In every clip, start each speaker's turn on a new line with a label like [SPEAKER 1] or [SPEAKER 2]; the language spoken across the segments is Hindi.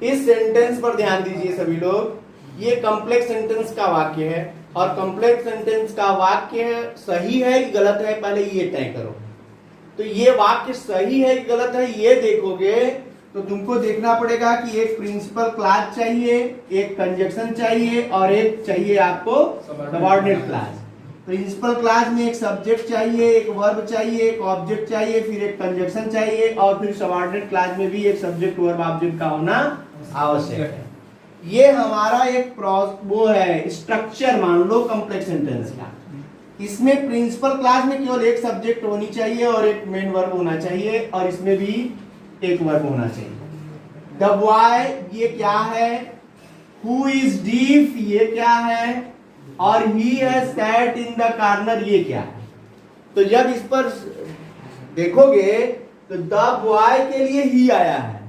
[SPEAKER 1] इस सेंटेंस पर ध्यान दीजिए सभी लोग। ये कॉम्प्लेक्स सेंटेंस का वाक्य है और कॉम्प्लेक्स सेंटेंस का वाक्य सही है कि गलत है पहले ये तय करो। तो ये वाक्य सही है कि गलत है ये देखोगे तो तुमको देखना पड़ेगा कि एक प्रिंसिपल क्लॉज चाहिए, एक कंजक्शन चाहिए और एक चाहिए आपको सबऑर्डिनेट क्लॉज। प्रिंसिपल क्लॉज में एक सब्जेक्ट चाहिए, एक वर्ब चाहिए, एक ऑब्जेक्ट चाहिए, फिर एक कंजक्शन चाहिए और फिर सबऑर्डिनेट क्लॉज में भी एक सब्जेक्ट वर्ब ऑब्जेक्ट का होना आवश्यक है। ये हमारा एक वो है स्ट्रक्चर मान लो कॉम्प्लेक्स सेंटेंस का। इसमें प्रिंसिपल क्लॉज में केवल एक सब्जेक्ट होनी चाहिए और एक मेन वर्ब होना चाहिए और इसमें भी एक वर्ब होना चाहिए। द बॉय ये क्या है, हु इज डीफ ये क्या है और he has sat in the corner ये क्या है। तो जब इस पर देखोगे तो द बॉय के लिए ही आया है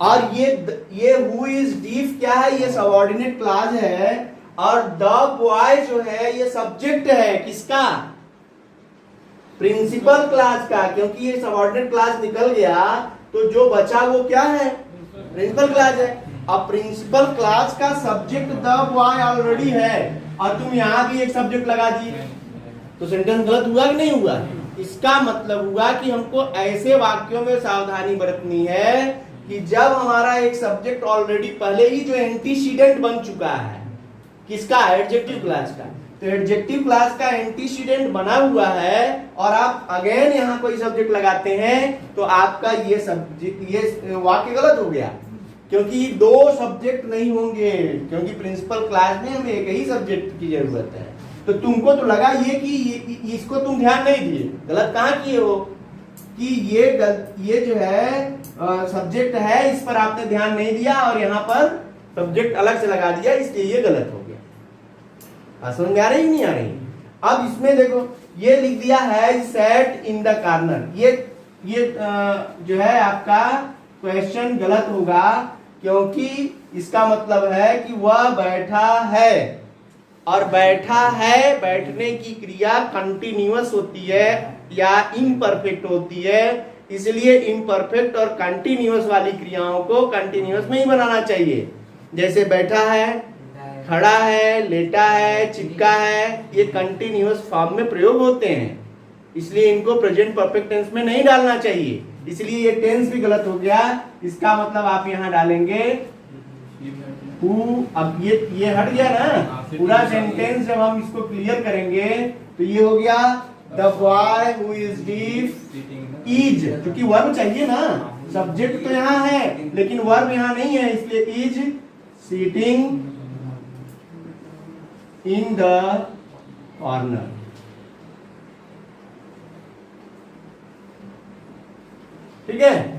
[SPEAKER 1] और ये हु इज डीफ क्या है, ये सबऑर्डिनेट क्लॉज है और द बॉय जो है ये सब्जेक्ट है किसका, प्रिंसिपल क्लॉज का। क्योंकि ये सबऑर्डिनेट क्लॉज निकल गया तो जो बचा वो क्या है, प्रिंसिपल क्लॉज है। अब प्रिंसिपल क्लॉज का सब्जेक्ट द बॉय ऑलरेडी है और तुम यहां भी एक सब्जेक्ट लगा दिए तो सेंटेंस गलत हुआ कि नहीं हुआ। इसका मतलब हुआ कि हमको ऐसे वाक्यों में सावधानी बरतनी है कि जब हमारा एक सब्जेक्ट ऑलरेडी पहले ही जो एंटीसीडेंट बन चुका है किसका, एडजेक्टिव क्लॉज का, तो एडजेक्टिव क्लॉज का एंटीसीडेंट बना हुआ है और आप अगेन यहाँ कोई सब्जेक्ट लगाते हैं तो आपका ये सब्जेक्ट ये वाक्य गलत हो गया क्योंकि दो सब्जेक्ट नहीं होंगे, क्योंकि प्रिंसिपल क्लॉज में हमें एक ही सब्जेक्ट की जरूरत है। तो तुमको तो लगा ये कि इसको तुम ध्यान नहीं दिए, गलत कहाँ किए हो कि ये जो है सब्जेक्ट है इस पर आपने ध्यान नहीं दिया और यहाँ पर सब्जेक्ट अलग से लगा दिया इसलिए ये गलत हो गया। समझ में आ रही नहीं आ रही। अब इसमें देखो ये लिख दिया है सेट इन द कॉर्नर, ये जो है आपका क्वेश्चन गलत होगा क्योंकि इसका मतलब है कि वह बैठा है और बैठा है बैठने की क्रिया कंटिन्यूअस होती है या इम्परफेक्ट होती है, इसलिए इम्परफेक्ट और कंटिन्यूअस वाली क्रियाओं को कंटिन्यूअस में ही बनाना चाहिए। जैसे बैठा है, खड़ा है, लेटा है, चिपका है, ये कंटिन्यूअस फॉर्म में प्रयोग होते हैं, इसलिए इनको प्रेजेंट परफेक्ट टेंस में नहीं डालना चाहिए, इसलिए ये टेंस भी गलत हो गया। इसका मतलब आप यहाँ डालेंगे हु। अब ये हट गया ना पूरा सेंटेंस, जब हम इसको क्लियर करेंगे तो ये हो गया the boy who is deaf is, क्योंकि वर्ब चाहिए ना, सब्जेक्ट तो यहाँ है लेकिन वर्ब यहाँ नहीं है, इसलिए is seating in the corner. ठीक है।